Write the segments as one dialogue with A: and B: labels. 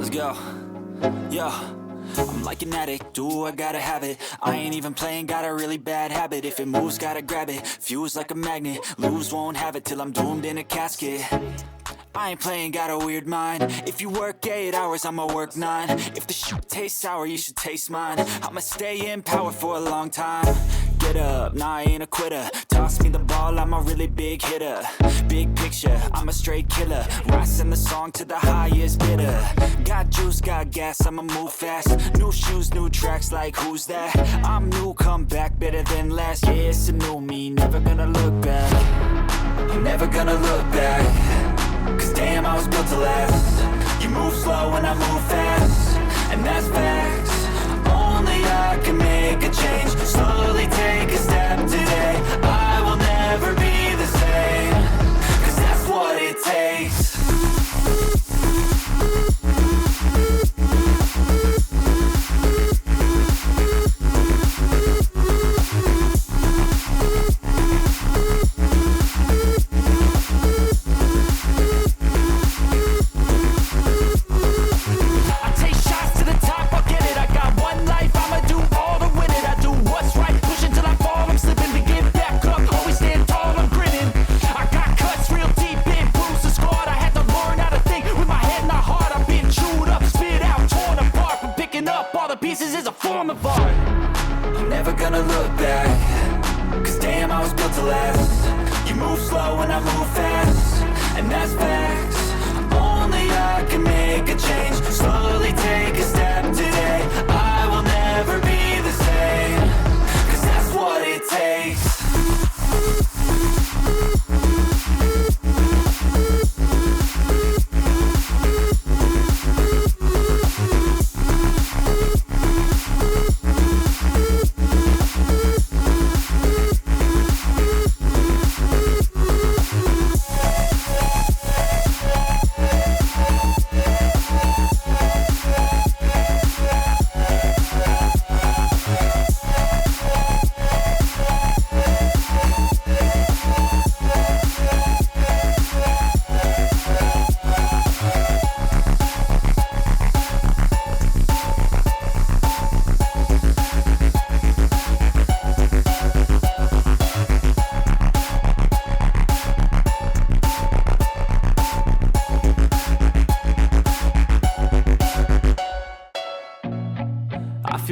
A: Let's go. Yo, I'm like an addict, do I gotta have it. I ain't even playing, got a really bad habit. If it moves, gotta grab it, fuse like a magnet. Lose, won't have it till I'm doomed in a casket. I ain't playing, got a weird mind. If you work 8 hours, I'ma work 9. If the shit tastes sour, you should taste mine. I'ma stay in power for a long time. Get up, nah, I ain't a quitter. Toss me the ball, I'm a really big hitter. Big picture, I'm a straight killer. Rising the song to the highest bidder. Got juice, got gas, I'ma move fast. New shoes, new tracks, like who's that? I'm new, come back, better than last. Yeah, it's a new me, never gonna look back. I'm never gonna look back. Cause damn, I was built to last. You move slow and I move fast, and that's facts. Only I can make a change. Slowly take a step today. I will never be the same. Cause that's what it takes.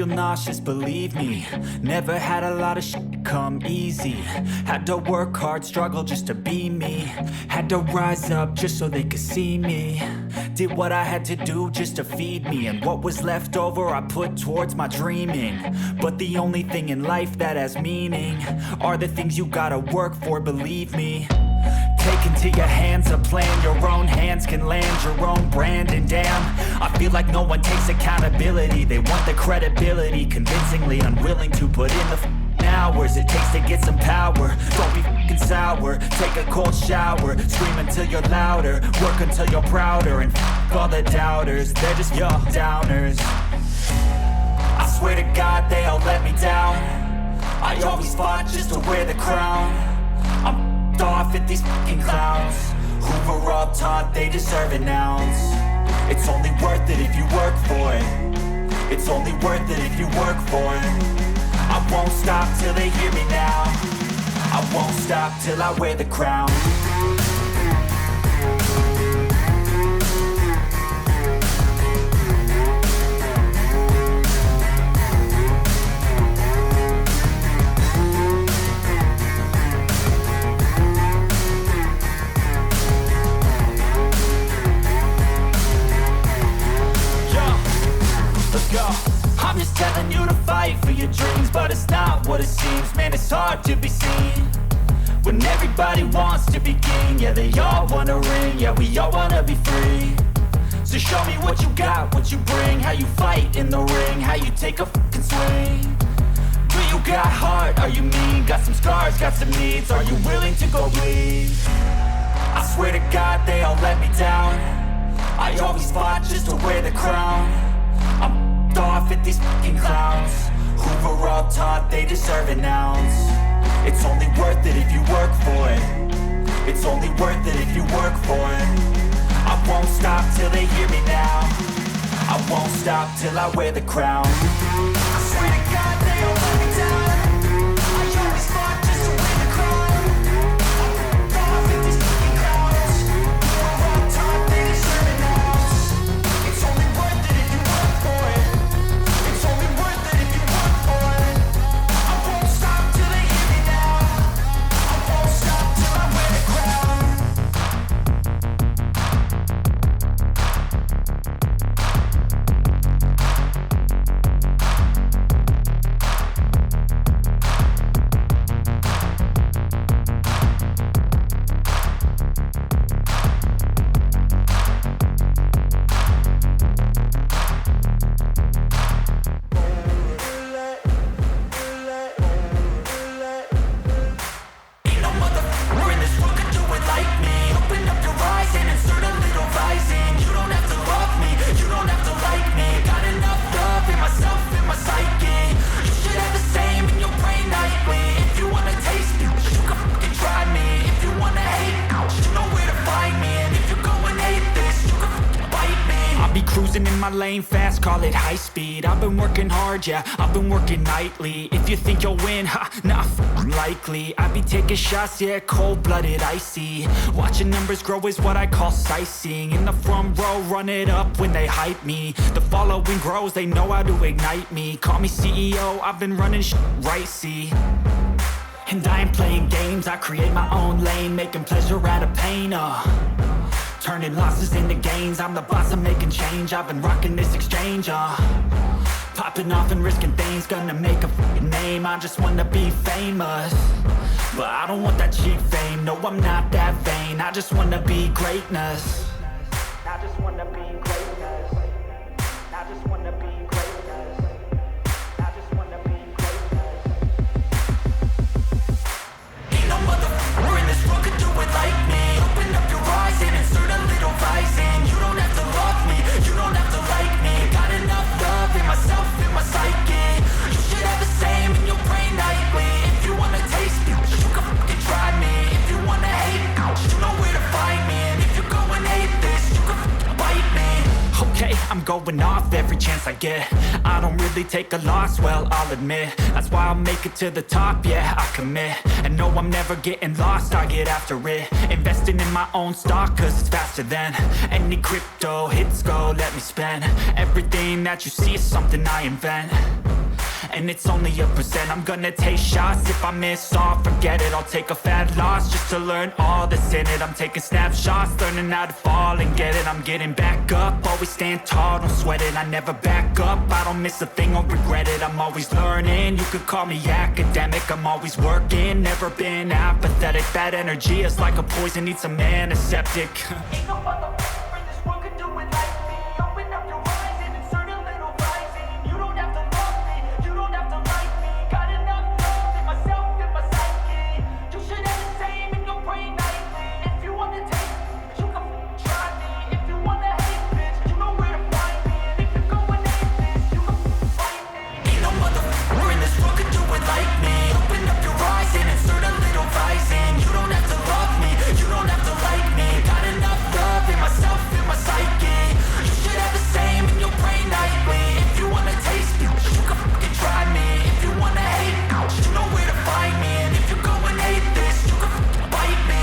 A: Nauseous, believe me. Never had a lot of shit come easy. Had to work hard, struggle just to be me. Had to rise up just so they could see me. Did what I had to do just to feed me, and what was left over I put towards my dreaming. But the only thing in life that has meaning are the things you gotta work for, believe me. Take into your hands a plan. Your own hands can land your own brand. And damn, I feel like no one takes accountability. They want the credibility, convincingly unwilling to put in the hours it takes to get some power. Don't be f***ing sour. Take a cold shower. Scream until you're louder. Work until you're prouder. And f*** all the doubters, they're just your downers. I swear to God they all let me down. I always fought just to wear the crown. I'm off at these fucking clowns who were all taught they deserve an ounce. It's only worth it if you work for it. It's only worth it if you work for it. I won't stop till they hear me now. I won't stop till I wear the crown. I'm just telling you to fight for your dreams, but it's not what it seems. Man, it's hard to be seen when everybody wants to be king. Yeah, they all wanna ring, yeah, we all wanna be free. So show me what you got, what you bring, how you fight in the ring, how you take a fucking swing. Do you got heart, are you mean? Got some scars, got some needs, are you willing to go bleed? I swear to God they all let me down. I always fought just to wear the crown. I'm off at these fucking clowns who were all taught they deserve an ounce. It's only worth it if you work for it. It's only worth it if you work for it. I won't stop till they hear me now. I won't stop till I wear the crown. I swear to God they don't let me down. I always fought just to win the crown. Off with these fucking crowds. We're on top, they deserve it now. It's only worth it if you work for it. It's only worth it if you work for it. I won't stop till they hear me now. I won't stop till I wear the crown. Cruising in my lane fast, call it high speed. I've been working hard, yeah, I've been working nightly. If you think you'll win, ha, nah, likely. I be taking shots, yeah, cold-blooded, icy. Watching numbers grow is what I call sightseeing. In the front row, run it up when they hype me. The following grows, they know how to ignite me. Call me CEO, I've been running right, see. And I ain't playing games, I create my own lane, making pleasure out of pain, turning losses into gains. I'm the boss, I'm making change. I've been rocking this exchange, popping off and risking things. Gonna make a f***ing name. I just wanna be famous, but I don't want that cheap fame. No, I'm not that vain. I just wanna be greatness. I just wanna be greatness. I just wanna be greatness. I just wanna be greatness. Ain't no motherfucker in this world could do it like me. Open up your eyes and insert a little rising. You don't have to love me, you don't have to like me. Got enough love in myself, in my psyche. You should have the same in your brain nightly. If you wanna taste me, you can fucking try me. If you wanna hate, you know where to find me. And if you go and hate this, you can fucking bite me. Okay, I'm going off every chance I get. I don't really take a loss, well, I'll admit. That's why I'll make it to the top, yeah, I commit. And no, I'm never getting lost, I get after it. Investing in my own stock, cause it's faster than any crypto hits go, let me spend. Everything that you see is something I invent, and it's only a percent. I'm gonna take shots, if I miss all, forget it. I'll take a fat loss just to learn all that's in it. I'm taking snapshots, learning how to fall and get it. I'm getting back up, always stand tall, don't sweat it. I never back up, I don't miss a thing or regret it. I'm always learning, you could call me academic. I'm always working, never been apathetic. Bad energy is like a poison, needs some antiseptic. Ain't no motherfucker in this world could do it like me. Open up your eyes and insert a little rising. You don't have to love me, you don't have to like me. Got enough love in myself, in my psyche. You should have the same in your brain nightly. If you wanna taste me, you can try me. If you wanna hate bitch, you know where to find me. And if you go and hate this, you can fight me. Ain't no motherfucker in this world could do it like me. Open up your eyes and insert a little rising. You don't have to love me, you don't have to like me. Got enough love in myself, in my psyche. You should have the same in your brain nightly. If you wanna taste me, you can fucking try me. If you wanna hate, you know where to find me. And if you go and hate this, you can fucking bite me.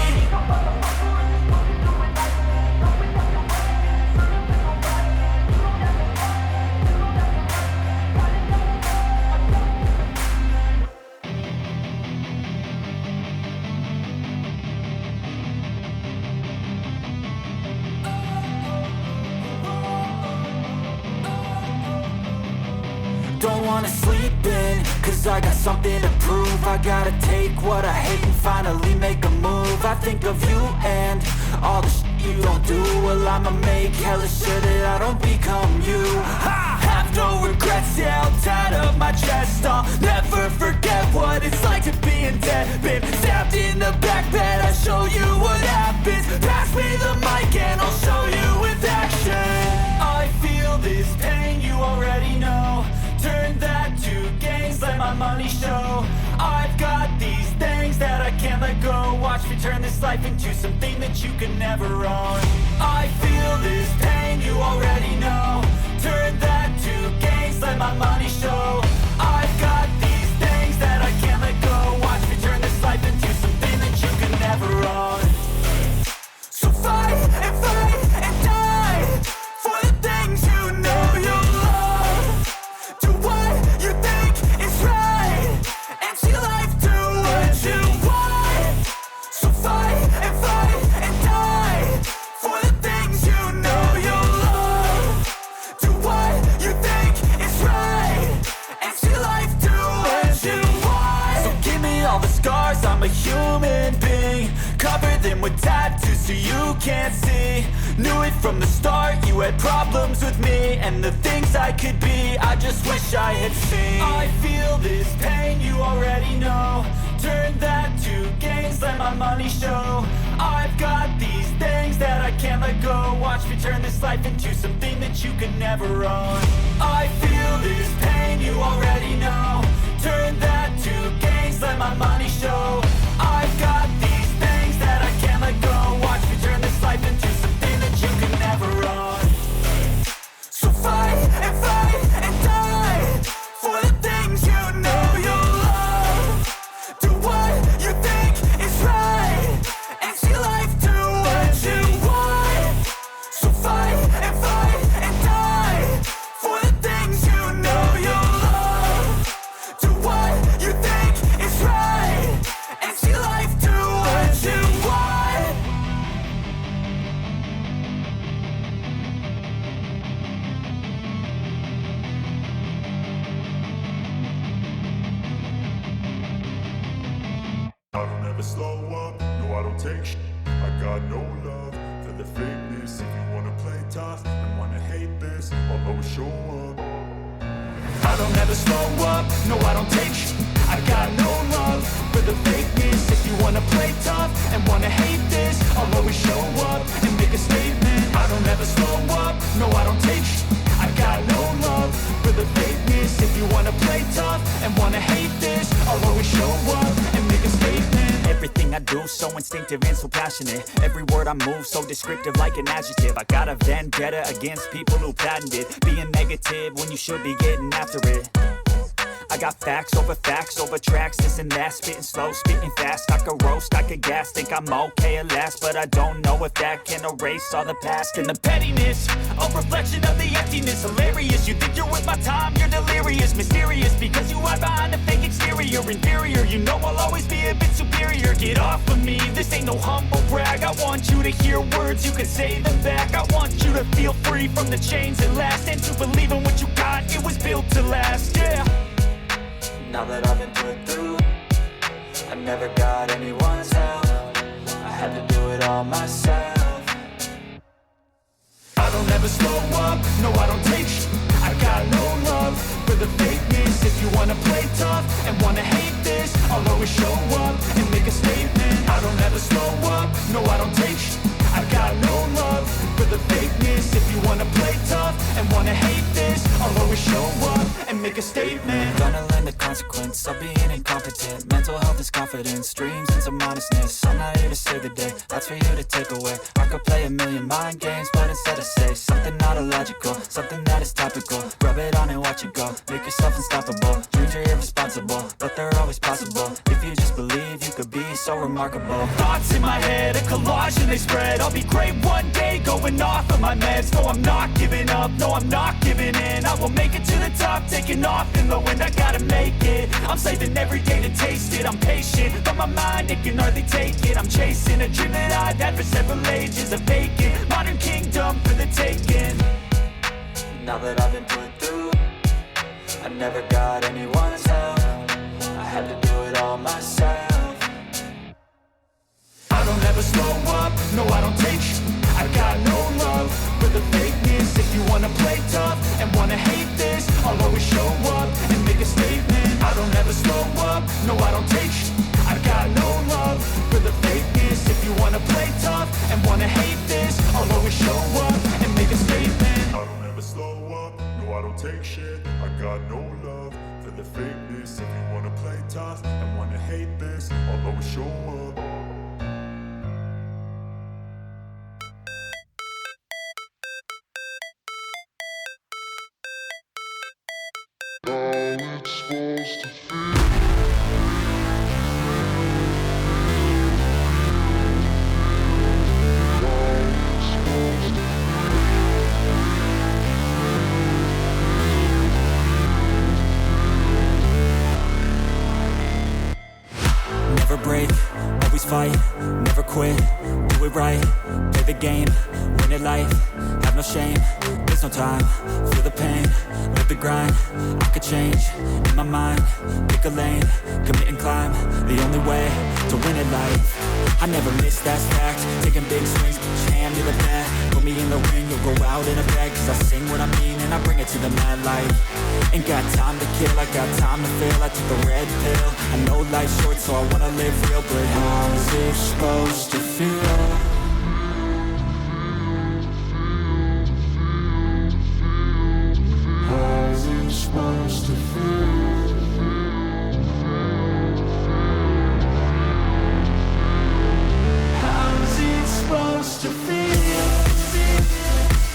A: Don't wanna sleep in, cause I got something to prove. I gotta take what I hate and finally make a move. I think of you and all the shit you don't do. Well, I'ma make hella sure that I don't become you. I have no regrets, yeah, I'll tie up my chest. I'll never forget what it's like to be in debt. Been stabbed in the back bed, I'll show you what happens. Pass me the mic and I'll show you with action. I feel this pain, you already know. Turn that to gains, let my money show. I've got these things that I can't let go. Watch me turn this life into something that you can never own. I feel this pain, you already know. Turn Cover them with tattoos so you can't see. Knew it from the start, you had problems with me and the things I could be, I just wish I had seen. I feel this pain, you already know. Turn that to gains, let my money show. I've got these things that I can't let go. Watch me turn this life into something that you could never own. I feel this pain, you already know. Turn that to gains, let my money show. I've got these things that I can't let go. Watch me turn this life into something that you could never own. So fight and die for the things you know you love. Do what you think is right and see life do what you want. So fight and die for the things you know you love. Do what you think is right and see life do what you want.
B: I don't ever slow up, no I don't take shit. I got no love for the fakeness. If you wanna play tough and wanna hate this, I'll always show up.
A: I don't ever slow up, no I don't take shit. I got no love for the fakeness. If you wanna play tough and wanna hate this, I'll always show up and make a statement. I don't ever slow up, no I don't take shit. I got no love for the fakeness. If you wanna play tough and wanna hate this, I'll always show up and make a statement. Everything I do so instinctive and so passionate. Every word I move so descriptive like an adjective. I got a vendetta against people who patented being negative when you should be getting after it. I got facts over tracks, this and that. Spitting slow, spitting fast. I could roast, I could gas. Think I'm okay at last, but I don't know if that can erase all the past. And the pettiness, a reflection of the emptiness. Hilarious, you think you're worth my time, you're delirious. Mysterious, because you hide behind a fake exterior. Inferior, you know I'll always be a bit superior. Get off of me, this ain't no humble brag. I want you to hear words, you can say them back. I want you to feel free from the chains that last, and to believe in what you got, it was built to last, yeah. Now that I've been put through, I never got anyone's help. I had to do it all myself. I don't ever slow up, no I don't take shit. I got no love for the fakeness. If you wanna play tough and wanna hate this, I'll always show up and make a statement. I don't ever slow up, no I don't take shit. I got no love for the fakeness. If you wanna play tough and wanna hate this, I'll always show up and make a statement. Gonna learn the consequence of being incompetent. Mental health is confidence, dreams and some honestness. I'm not here to save the day, that's for you to take away. I could play a million mind games, but instead I say something not illogical, something that is topical. Rub it on and watch it go, make yourself unstoppable. Dreams are irresponsible, but they're always possible. If you just believe, you could be so remarkable. Thoughts in my head, a collage and they spread. I'll be great one day, going off of my meds. No, I'm not giving up, no, I'm not giving in. I will make it to the top, taking off in the wind. I gotta make it, I'm saving every day to taste it. I'm patient, but my mind, it can hardly take it. I'm chasing a dream that I've had for several ages. A vacant, modern kingdom for the taking. Now that I've been put through, I never got anyone's help. I had to do it all myself. I don't ever slow up, no I don't take shit. I got no love for the fakeness. If you wanna play tough and wanna hate this, I'll always show up and make a statement. I don't ever slow up, no I don't take shit. I got no love for the fakeness. If you wanna play tough and wanna hate this, I'll always show up and make a statement.
B: I don't ever slow up, no I don't take shit. I got no love for the fakeness. If you wanna play tough and wanna hate this, I'll always show up.
A: Never break, always fight, never quit, do it right, play the game, win it life, have no shame, there's no time, feel the pain, live the grind, I could change, in my mind, pick a lane, commit and climb, the only way to win it life. I never miss, that's fact. Taking big swings, put your hand to the bat. Put me in the ring, you'll go out in a bag. Cause I sing what I mean and I bring it to the mad light. Ain't got time to kill, I got time to feel. I took the red pill, I know life's short so I wanna live real. But how's it supposed to feel?